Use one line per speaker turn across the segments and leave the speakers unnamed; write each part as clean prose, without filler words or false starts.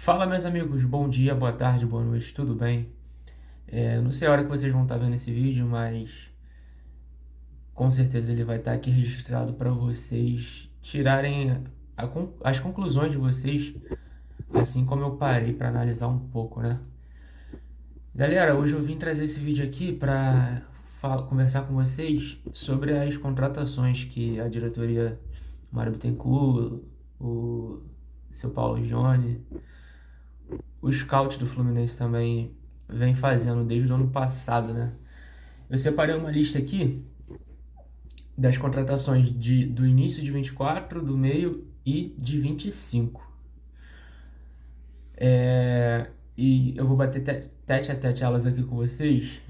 Fala, meus amigos, bom dia, boa tarde, boa noite, tudo bem? Não sei a hora que vocês vão estar vendo esse vídeo, mas com certeza ele vai estar aqui registrado para vocês tirarem as conclusões de vocês, assim como eu parei para analisar um pouco, né? Galera, hoje eu vim trazer esse vídeo aqui para conversar com vocês sobre as contratações que a diretoria Mário Bittencourt, o seu Paulo Jone, o scout do Fluminense também vem fazendo desde o ano passado, né? Eu separei uma lista aqui das contratações do início de 24, do meio e de 25. E eu vou bater tete a tete elas aqui com vocês.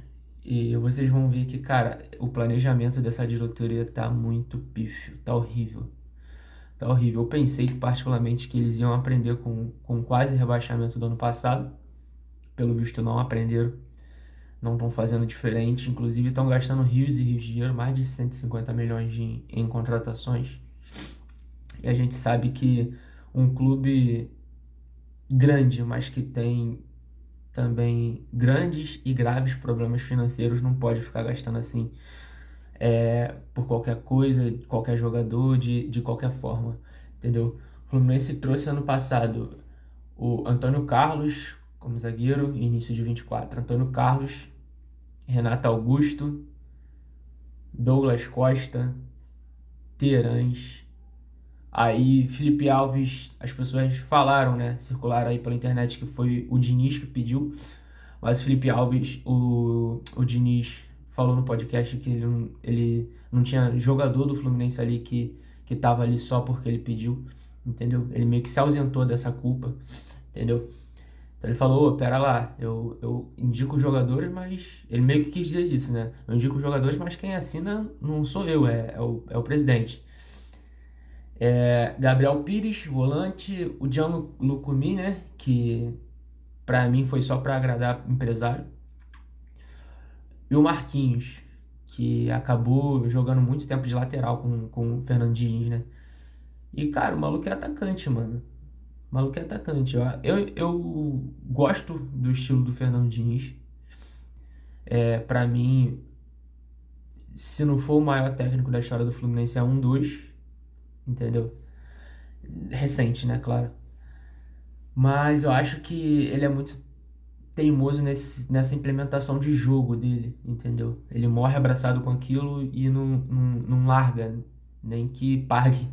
E vocês vão ver que, cara, o planejamento dessa diretoria tá muito pífio, tá horrível. Tá horrível. Eu pensei particularmente que eles iam aprender com quase rebaixamento do ano passado. Pelo visto, não aprenderam. Não estão fazendo diferente, inclusive estão gastando rios e rios de dinheiro, mais de 150 milhões em contratações. E a gente sabe que um clube grande, mas que tem também grandes e graves problemas financeiros, não pode ficar gastando assim por qualquer coisa, qualquer jogador, de qualquer forma, entendeu? O Fluminense trouxe ano passado o Antônio Carlos como zagueiro, início de 24. Antônio Carlos, Renato Augusto, Douglas Costa, Terãs. Aí Felipe Alves, as pessoas falaram, né? Circularam aí pela internet que foi o Diniz que pediu. Mas o Felipe Alves, o Diniz falou no podcast que ele não tinha jogador do Fluminense ali que tava ali só porque ele pediu, entendeu? Ele meio que se ausentou dessa culpa, entendeu? Então ele falou, ô, pera lá, eu indico os jogadores, mas ele meio que quis dizer isso, né? Eu indico os jogadores, mas quem assina não sou eu, é o presidente. Gabriel Pires, volante, o Gianluca Mi, né? Que pra mim foi só pra agradar o empresário. E o Marquinhos, que acabou jogando muito tempo de lateral com o Fernandinho, né? E, cara, o maluco é atacante, mano. O maluco é atacante. Eu gosto do estilo do Fernando Diniz. Pra mim, se não for o maior técnico da história do Fluminense, é um dois, entendeu? Recente, né, claro. Mas eu acho que ele é muito teimoso nessa implementação de jogo dele, entendeu? Ele morre abraçado com aquilo e não larga, nem que pague,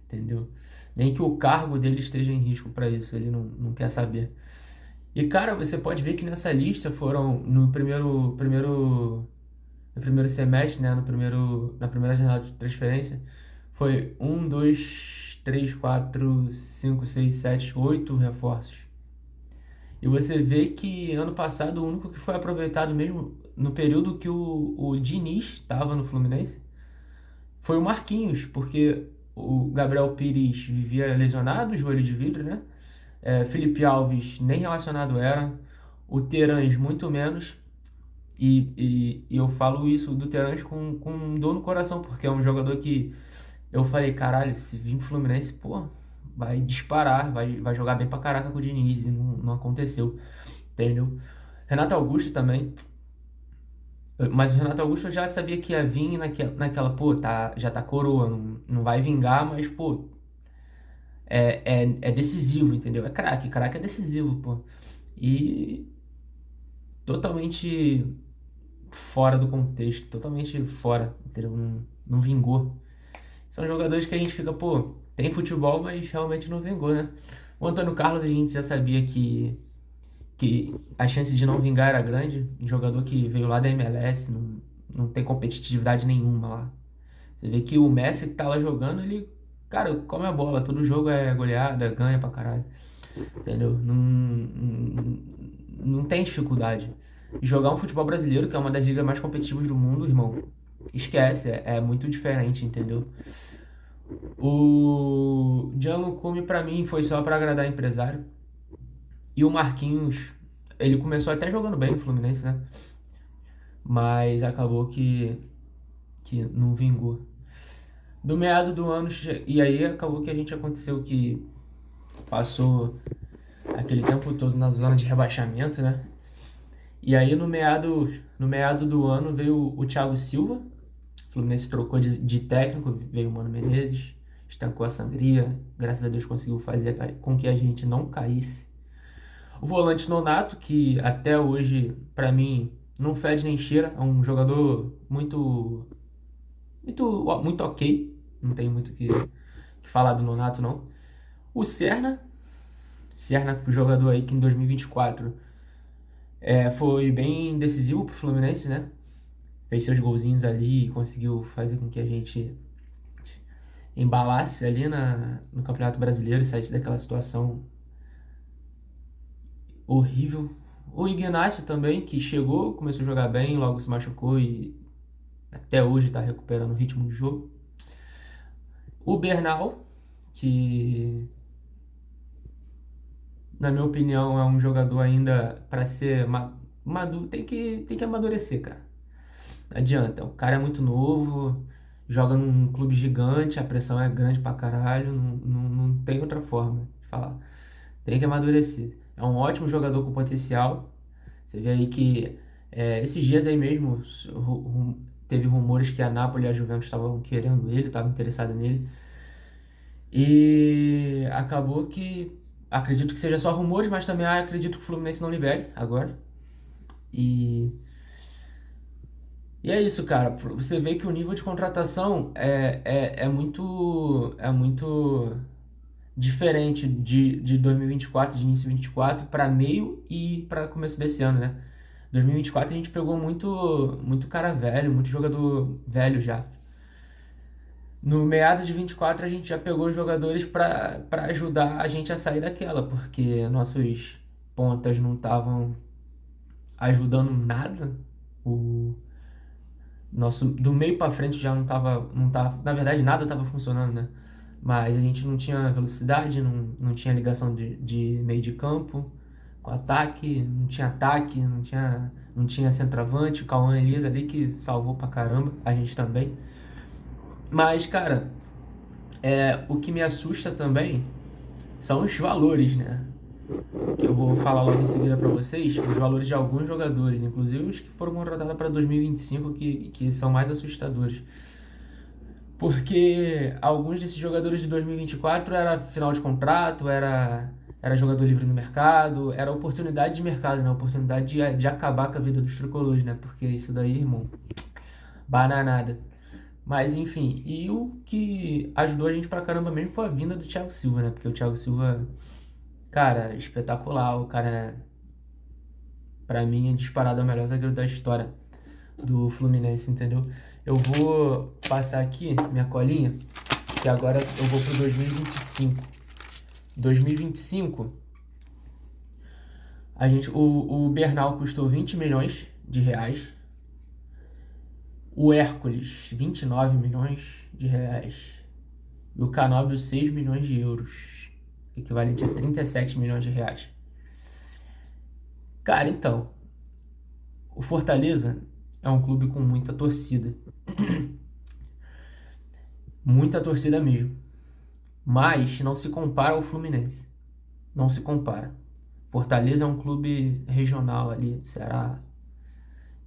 entendeu? Nem que o cargo dele esteja em risco para isso, ele não quer saber. E cara, você pode ver que nessa lista foram no primeiro semestre, né, na primeira janela de transferência, foi um, dois, três, quatro, cinco, seis, sete, oito reforços. E você vê que ano passado o único que foi aproveitado mesmo no período que o Diniz estava no Fluminense foi o Marquinhos, porque o Gabriel Pires vivia lesionado, joelho de vidro, né? Felipe Alves nem relacionado era, o Terãs muito menos. E eu falo isso do Terãs com dor no coração, porque é um jogador que eu falei, caralho, se vir pro Fluminense, pô, vai disparar, vai jogar bem pra caraca com o Diniz, e não aconteceu, entendeu? Renato Augusto também, mas o Renato Augusto eu já sabia que ia vir naquela pô, já tá coroa, não vai vingar, mas, pô, é decisivo, entendeu? Craque é decisivo, pô. E totalmente fora do contexto, totalmente fora, entendeu? Não vingou. São jogadores que a gente fica, pô, tem futebol, mas realmente não vingou, né? O Antônio Carlos a gente já sabia que a chance de não vingar era grande. Um jogador que veio lá da MLS, não tem competitividade nenhuma lá. Você vê que o Messi que tá lá jogando, ele, cara, come a bola, todo jogo é goleada, ganha pra caralho. Entendeu? Não tem dificuldade. E jogar um futebol brasileiro, que é uma das ligas mais competitivas do mundo, irmão, esquece, é muito diferente, entendeu? O Gianluca pra mim foi só pra agradar empresário. E o Marquinhos, ele começou até jogando bem no Fluminense, né? Mas acabou que não vingou. Do meado do ano, e aí acabou que a gente aconteceu que passou aquele tempo todo na zona de rebaixamento, né? E aí no meado do ano veio o Thiago Silva, o Fluminense trocou de técnico, veio o Mano Menezes, estancou a sangria, graças a Deus conseguiu fazer com que a gente não caísse. O volante Nonato, que até hoje, pra mim, não fede nem cheira, é um jogador muito ok, não tem muito que falar do Nonato, não. O Serna, jogador aí que em 2024 foi bem decisivo pro Fluminense, né? Fez seus golzinhos ali e conseguiu fazer com que a gente embalasse ali no Campeonato Brasileiro e saísse daquela situação horrível. O Ignacio também, que chegou, começou a jogar bem, logo se machucou e até hoje está recuperando o ritmo de jogo. O Bernal, que na minha opinião é um jogador ainda para ser maduro, tem que amadurecer, cara. Não adianta, o cara é muito novo, joga num clube gigante, a pressão é grande pra caralho, não tem outra forma de falar. Tem que amadurecer. É um ótimo jogador com potencial. Você vê aí que esses dias aí mesmo teve rumores que a Napoli e a Juventus estavam querendo ele, estavam interessados nele. E acabou que acredito que seja só rumores, mas também acredito que o Fluminense não libere agora. E, e é isso, cara. Você vê que o nível de contratação é muito diferente de 2024, de início de 24 para meio e para começo desse ano, né? 2024 a gente pegou muito cara velho, muito jogador velho já. No meados de 24 a gente já pegou jogadores para ajudar a gente a sair daquela, porque nossos pontas não estavam ajudando nada. O nosso do meio para frente já não tava, na verdade nada estava funcionando, né? Mas a gente não tinha velocidade, não tinha ligação de meio de campo com ataque, não tinha centroavante, o Cauã Elias ali que salvou pra caramba, a gente também. Mas, cara, o que me assusta também são os valores, né? Que eu vou falar logo em seguida pra vocês, os valores de alguns jogadores, inclusive os que foram contratados para 2025, que são mais assustadores. Porque alguns desses jogadores de 2024 era final de contrato, era jogador livre no mercado, era oportunidade de mercado, né? Oportunidade de acabar com a vida dos tricolores, né? Porque isso daí, irmão, bananada. Mas enfim, e o que ajudou a gente pra caramba mesmo foi a vinda do Thiago Silva, né? Porque o Thiago Silva, cara, espetacular. O cara, pra mim, é disparado o melhor zagueiro da história do Fluminense, entendeu? Eu vou passar aqui minha colinha, que agora eu vou pro 2025. 2025, o Bernal custou 20 milhões de reais. O Hércules, 29 milhões de reais. E o Canóbio, 6 milhões de euros. Equivalente a 37 milhões de reais. Cara, então, o Fortaleza é um clube com muita torcida. Muita torcida mesmo. Mas não se compara ao Fluminense. Não se compara. Fortaleza é um clube regional ali do Ceará,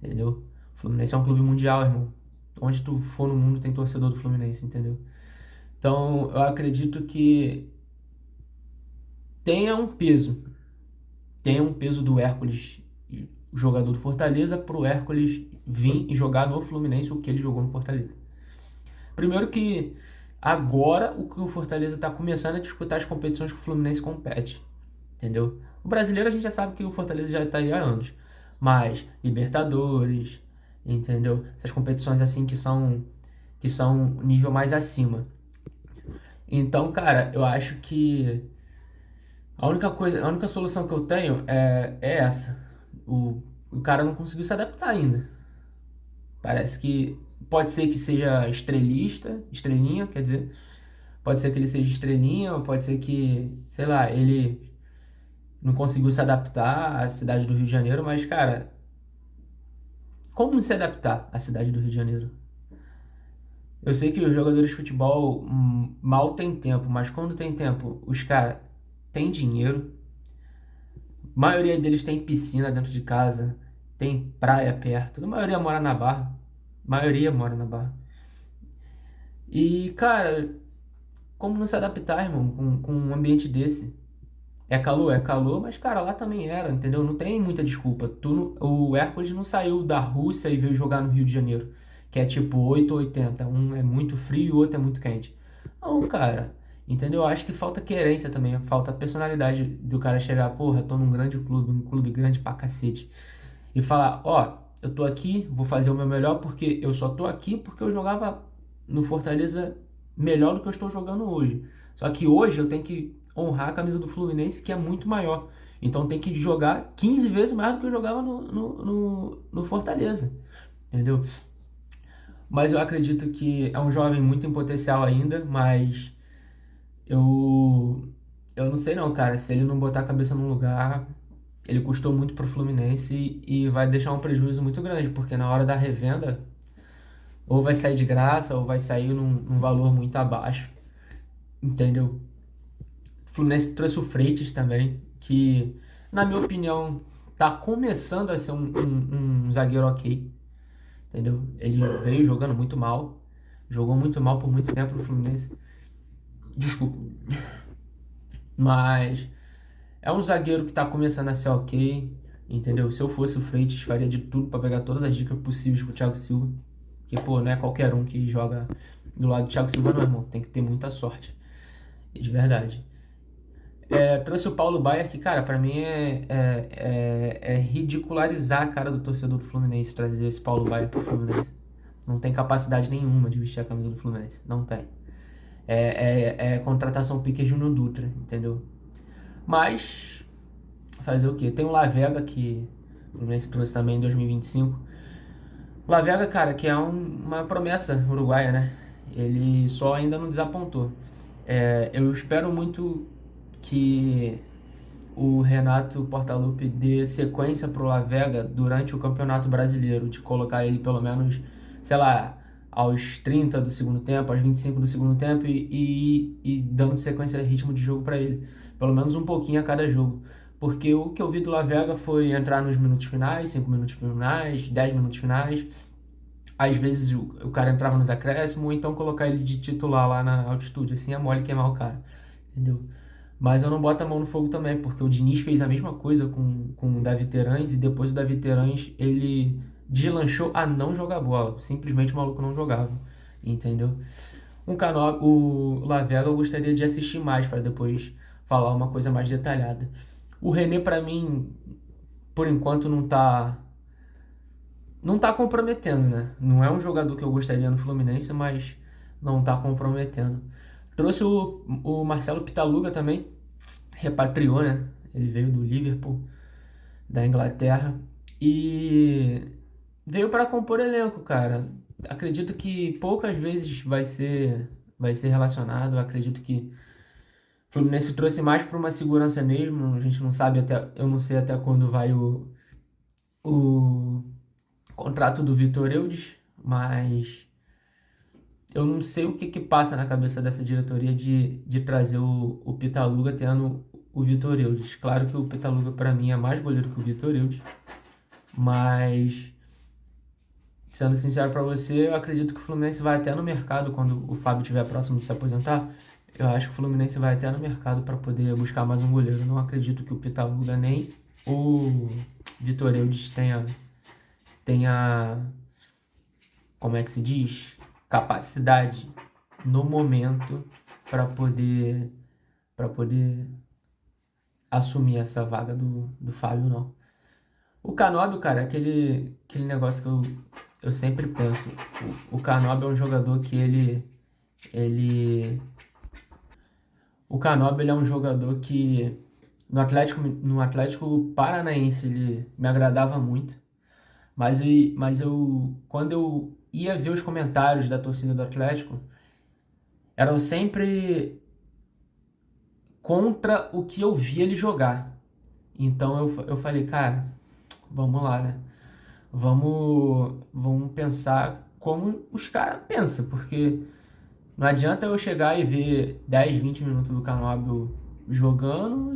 entendeu? O Fluminense é um clube mundial, irmão. Onde tu for no mundo tem torcedor do Fluminense, entendeu? Então, eu acredito que tenha um peso. Tenha um peso do Hércules, jogador do Fortaleza, pro Hércules vir e jogar no Fluminense o que ele jogou no Fortaleza. Primeiro que agora o que o Fortaleza está começando a disputar as competições que o Fluminense compete, entendeu? O brasileiro a gente já sabe que o Fortaleza já está aí há anos, mas Libertadores, entendeu? Essas competições assim que são nível mais acima. Então, cara, eu acho que a única solução que eu tenho é essa. O cara não conseguiu se adaptar ainda. Parece que pode ser que seja estrelinha, quer dizer, pode ser que ele seja estrelinha, ou pode ser que, sei lá, ele não conseguiu se adaptar à cidade do Rio de Janeiro, mas, cara, como se adaptar à cidade do Rio de Janeiro? Eu sei que os jogadores de futebol mal têm tempo, mas quando tem tempo, os caras têm dinheiro, maioria deles tem piscina dentro de casa, tem praia perto. A maioria mora na Barra. A maioria mora na Barra. E, cara, como não se adaptar, irmão, com um ambiente desse? É calor, mas, cara, lá também era, entendeu? Não tem muita desculpa. O Hércules não saiu da Rússia e veio jogar no Rio de Janeiro, que é tipo 8 ou 80. Um é muito frio e o outro é muito quente. Não, cara, entendeu? Eu acho que falta querência também, falta personalidade do cara chegar, porra, tô num grande clube, um clube grande pra cacete, e falar, ó, eu tô aqui, vou fazer o meu melhor porque eu só tô aqui porque eu jogava no Fortaleza melhor do que eu estou jogando hoje. Só que hoje eu tenho que honrar a camisa do Fluminense, que é muito maior. Então tem que jogar 15 vezes mais do que eu jogava no Fortaleza. Entendeu? Mas eu acredito que é um jovem muito em potencial ainda, mas eu eu não sei não, cara. Se ele não botar a cabeça no lugar, ele custou muito pro Fluminense e vai deixar um prejuízo muito grande, porque na hora da revenda, ou vai sair de graça, ou vai sair num valor muito abaixo, entendeu? O Fluminense trouxe o Freitas também, que, na minha opinião, tá começando a ser um zagueiro ok, entendeu? Ele veio jogando muito mal, jogou muito mal por muito tempo no Fluminense, desculpa, mas é um zagueiro que tá começando a ser ok, entendeu? Se eu fosse o Freitas, faria de tudo pra pegar todas as dicas possíveis pro Thiago Silva, que, pô, não é qualquer um que joga do lado do Thiago Silva, não, irmão, tem que ter muita sorte, de verdade. Trouxe o Paulo Baier, que, cara, pra mim é ridicularizar a cara do torcedor do Fluminense trazer esse Paulo Baier pro Fluminense. Não tem capacidade nenhuma de vestir a camisa do Fluminense. Não tem. É contratação pique Júnior Dutra, entendeu? Mas, fazer o quê? Tem o Lavega, que o Fluminense trouxe também em 2025. O Lavega, cara, que é uma promessa uruguaia, né? Ele só ainda não desapontou. Eu espero muito que o Renato Portaluppi dê sequência pro Lavega durante o Campeonato Brasileiro, de colocar ele pelo menos, sei lá, aos 30 do segundo tempo, aos 25 do segundo tempo e dando sequência ritmo de jogo para ele, pelo menos um pouquinho a cada jogo. Porque o que eu vi do Lavega foi entrar nos minutos finais, 5 minutos finais, 10 minutos finais. Às vezes o cara entrava nos acréscimos, ou então colocar ele de titular lá na altitude, assim é mole queimar o cara, entendeu? Mas eu não boto a mão no fogo também, porque o Diniz fez a mesma coisa com o Davi Terãs e depois o Davi Terãs ele deslanchou a não jogar bola. Simplesmente o maluco não jogava, entendeu? O Lavega eu gostaria de assistir mais para depois falar uma coisa mais detalhada. O René, para mim, por enquanto não tá comprometendo, né? Não é um jogador que eu gostaria no Fluminense, mas não tá comprometendo. Trouxe o Marcelo Pitaluga também, repatriou, né? Ele veio do Liverpool, da Inglaterra, e veio para compor elenco, cara. Acredito que poucas vezes vai ser relacionado. Acredito que o Fluminense trouxe mais para uma segurança mesmo. A gente não sabe até, eu não sei até quando vai o contrato do Vitor Eudes, mas eu não sei o que que passa na cabeça dessa diretoria de trazer o Pitaluga tendo o Vitor Eudes. Claro que o Pitaluga para mim é mais goleiro que o Vitor Eudes, mas sendo sincero para você, eu acredito que o Fluminense vai até no mercado quando o Fábio estiver próximo de se aposentar. Eu acho que o Fluminense vai até no mercado para poder buscar mais um goleiro. Eu não acredito que o Pitaluga nem o Vitor Eudes tenha, como é que se diz? Capacidade no momento para poder assumir essa vaga do Fábio, não. O Canóbio, cara, é aquele negócio que eu sempre penso. O Canóbio é um jogador que ele... O Canóbio, ele é um jogador que no Atlético Paranaense ele me agradava muito. Quando eu ia ver os comentários da torcida do Atlético, eram sempre contra o que eu via ele jogar. Então eu falei, cara, vamos lá, né? Vamos pensar como os caras pensam, porque não adianta eu chegar e ver 10, 20 minutos do Canóbio jogando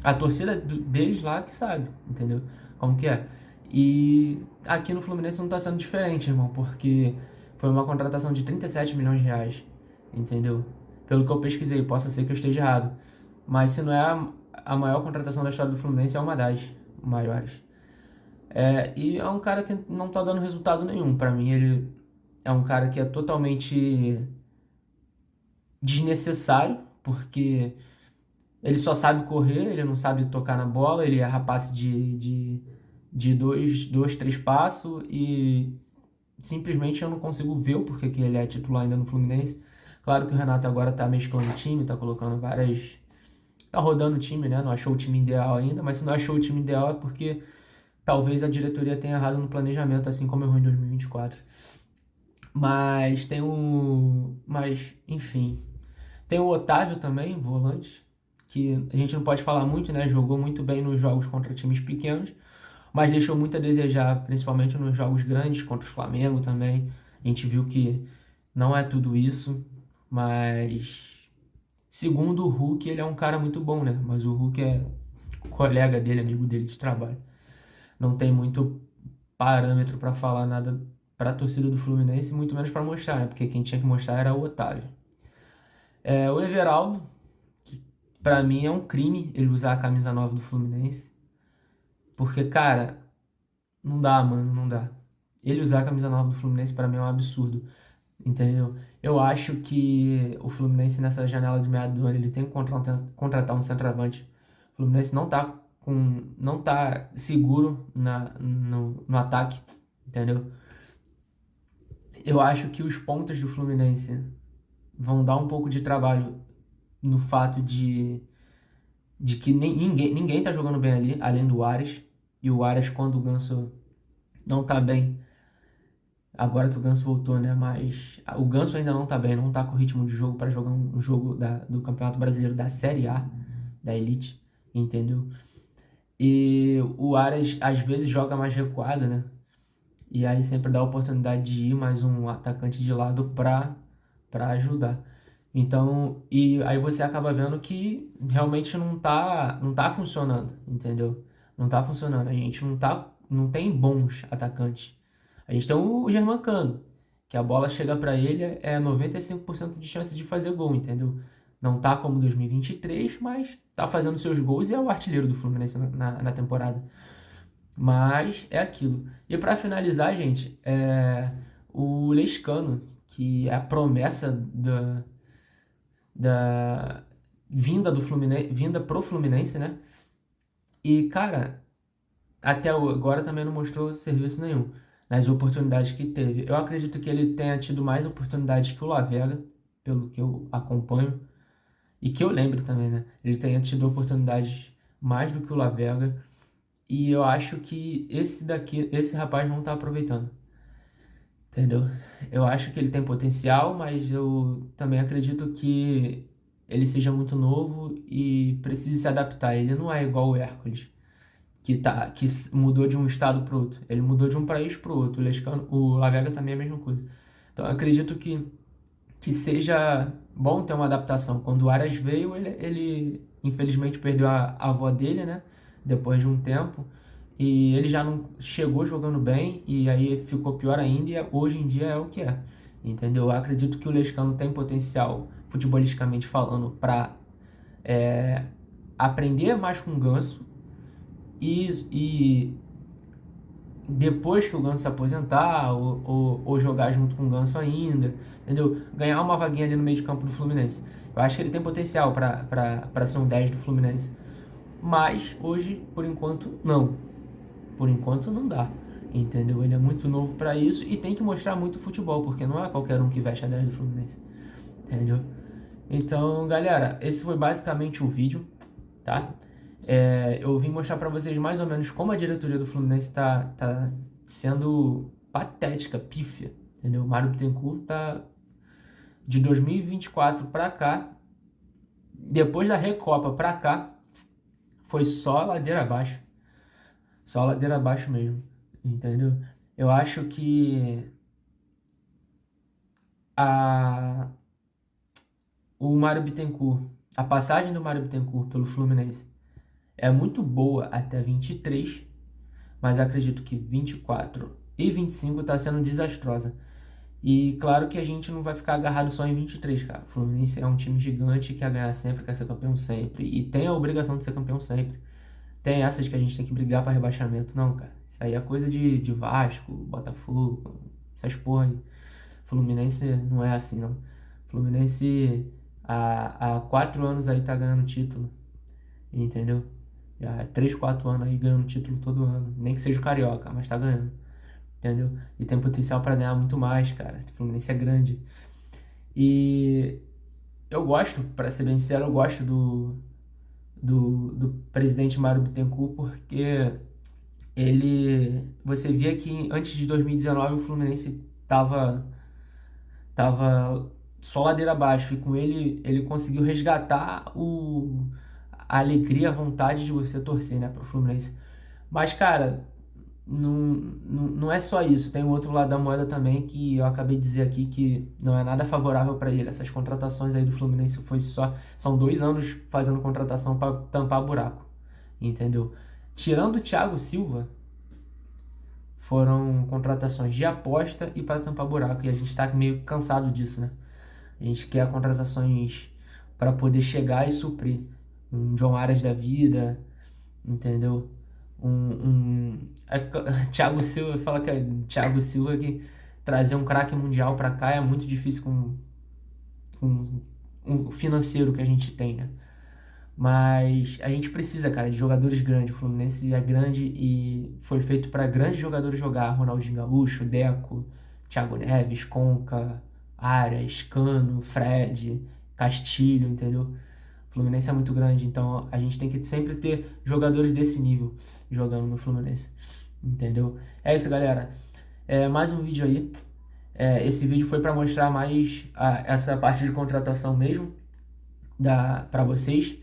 A torcida deles lá que sabe, entendeu? Como que é. E aqui no Fluminense não tá sendo diferente, irmão, porque foi uma contratação de 37 milhões de reais, entendeu? Pelo que eu pesquisei, possa ser que eu esteja errado. Mas se não é a maior contratação da história do Fluminense, é uma das maiores. E é um cara que não tá dando resultado nenhum. Pra mim, ele é um cara que é totalmente desnecessário, porque ele só sabe correr, ele não sabe tocar na bola, ele erra passe de dois, três passos e simplesmente eu não consigo ver o porquê que ele é titular ainda no Fluminense. Claro que o Renato agora tá mesclando o time, tá colocando várias. Tá rodando o time, né? Não achou o time ideal ainda, mas se não achou o time ideal é porque talvez a diretoria tenha errado no planejamento, assim como errou em 2024. Mas tem o. Mas, enfim. Tem o Otávio também, volante, que a gente não pode falar muito, né? Jogou muito bem nos jogos contra times pequenos, mas deixou muito a desejar, principalmente nos jogos grandes, contra o Flamengo também. A gente viu que não é tudo isso, mas segundo o Hulk, ele é um cara muito bom, né? Mas o Hulk é colega dele, amigo dele de trabalho. Não tem muito parâmetro para falar nada para a torcida do Fluminense, muito menos para mostrar, né? Porque quem tinha que mostrar era o Otávio. O Everaldo, que pra mim é um crime ele usar a camisa 9 do Fluminense. Porque, cara, não dá, mano, não dá. Ele usar a camisa 9 do Fluminense pra mim é um absurdo, entendeu? Eu acho que o Fluminense nessa janela de meado do ano ele tem que contratar um centroavante. O Fluminense não tá seguro no ataque, entendeu? Eu acho que os pontas do Fluminense vão dar um pouco de trabalho no fato de que ninguém tá jogando bem ali, além do Ares. E o Ares, quando o Ganso não tá bem, agora que o Ganso voltou, né? Mas o Ganso ainda não tá bem, não tá com ritmo de jogo para jogar um jogo do Campeonato Brasileiro da Série A, da Elite, entendeu? E o Ares às vezes joga mais recuado, né? E aí sempre dá a oportunidade de ir mais um atacante de lado para ajudar. Então, e aí você acaba vendo que realmente não tá funcionando, entendeu? Não tá funcionando. A gente não tem bons atacantes. A gente tem o Germancano, que a bola chega para ele é 95% de chance de fazer gol, entendeu? Não tá como 2023, mas tá fazendo seus gols e é o artilheiro do Fluminense na temporada. Mas é aquilo. E para finalizar, gente, o Lescano, que é a promessa da vinda do Fluminense, vinda pro Fluminense, né? E, cara, até agora também não mostrou serviço nenhum nas oportunidades que teve. Eu acredito que ele tenha tido mais oportunidades que o Lavega, pelo que eu acompanho, e que eu lembro também, né? Ele tenha tido oportunidades mais do que o Lavega, e eu acho que esse rapaz não tá aproveitando. Entendeu? Eu acho que ele tem potencial, mas eu também acredito que ele seja muito novo e precise se adaptar. Ele não é igual o Hércules, que mudou de um estado para outro. Ele mudou de um país para o outro. O Lavega também é a mesma coisa. Então eu acredito que seja bom ter uma adaptação. Quando o Arias veio, ele infelizmente perdeu a avó dele, né? Depois de um tempo. E ele já não chegou jogando bem, e aí ficou pior ainda, e hoje em dia é o que é. Entendeu? Eu acredito que o Lescano tem potencial, futebolisticamente falando, para aprender mais com o Ganso e depois que o Ganso se aposentar, ou jogar junto com o Ganso ainda, entendeu? Ganhar uma vaguinha ali no meio de campo do Fluminense. Eu acho que ele tem potencial para ser um 10 do Fluminense. Mas hoje, por enquanto, não. Por enquanto não dá, entendeu? Ele é muito novo para isso e tem que mostrar muito futebol, porque não é qualquer um que veste a 10 do Fluminense, entendeu? Então, galera, esse foi basicamente o vídeo, tá? Eu vim mostrar para vocês mais ou menos como a diretoria do Fluminense tá sendo patética, pífia, entendeu? O Mário Bittencourt tá de 2024 para cá, depois da Recopa para cá, foi só ladeira abaixo. Só ladeira abaixo mesmo, entendeu? Eu acho que a, o Mário Bittencourt, a passagem do Mário Bittencourt pelo Fluminense, é muito boa até 23, mas acredito que 24 e 25 tá sendo desastrosa. E claro que a gente não vai ficar agarrado só em 23, cara. O Fluminense é um time gigante que quer ganhar sempre, quer ser campeão sempre. E tem a obrigação de ser campeão sempre. Tem essas que a gente tem que brigar para rebaixamento. Não, cara. Isso aí é coisa de Vasco, Botafogo, essas porra aí. Fluminense não é assim, não. Fluminense há 4 anos aí tá ganhando título. Entendeu? Já há 3, 4 anos aí ganhando título todo ano. Nem que seja o Carioca, mas tá ganhando. Entendeu? E tem potencial para ganhar muito mais, cara. O Fluminense é grande. E eu gosto, para ser bem sincero, eu gosto do presidente Mário Bittencourt, porque você via que antes de 2019 o Fluminense tava só ladeira abaixo, e com ele conseguiu resgatar a alegria, a vontade de você torcer, né, pro Fluminense. Mas, cara, não é só isso, tem o outro lado da moeda também, que eu acabei de dizer aqui que não é nada favorável para ele. Essas contratações aí do Fluminense são 2 anos fazendo contratação para tampar buraco, entendeu? Tirando o Thiago Silva, foram contratações de aposta e para tampar buraco, e a gente está meio cansado disso, né? A gente quer contratações para poder chegar e suprir um John Arias da vida, entendeu? Thiago Silva fala que é Thiago Silva que trazer um craque mundial para cá é muito difícil com o financeiro que a gente tem, né? Mas a gente precisa, cara, de jogadores grandes. O Fluminense é grande e foi feito para grandes jogadores jogar. Ronaldinho Gaúcho, Deco, Thiago Neves, Conca, Arias, Cano, Fred, Castilho, entendeu? O Fluminense é muito grande, então a gente tem que sempre ter jogadores desse nível jogando no Fluminense, entendeu? É isso, galera. Mais um vídeo aí. Esse vídeo foi para mostrar mais essa parte de contratação mesmo para vocês.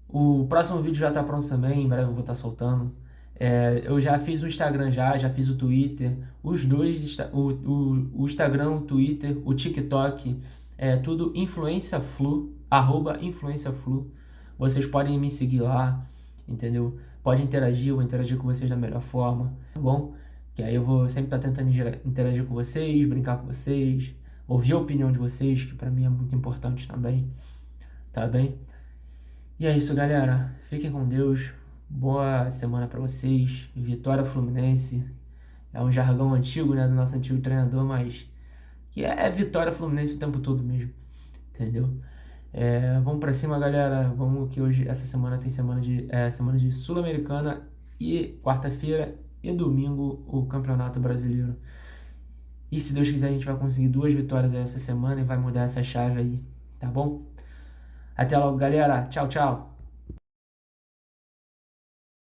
O próximo vídeo já tá pronto também, em breve eu vou estar soltando. Eu já fiz o Instagram, já fiz o Twitter, os dois, o Instagram, o Twitter, o TikTok, tudo InfluenciaFlu, @InfluenciaFlu. Vocês podem me seguir lá, entendeu? Pode interagir, eu vou interagir com vocês da melhor forma, tá bom? Que aí eu vou sempre estar tentando interagir com vocês, brincar com vocês, ouvir a opinião de vocês, que pra mim é muito importante também, tá bem? E é isso, galera. Fiquem com Deus. Boa semana pra vocês. Vitória Fluminense. É um jargão antigo, né, do nosso antigo treinador, mas que é vitória Fluminense o tempo todo mesmo. Entendeu? Vamos pra cima, galera. Vamos que hoje, essa semana tem semana de Sul-Americana e quarta-feira e domingo o Campeonato Brasileiro. E se Deus quiser, a gente vai conseguir 2 vitórias aí essa semana e vai mudar essa chave aí, tá bom? Até logo, galera. Tchau, tchau.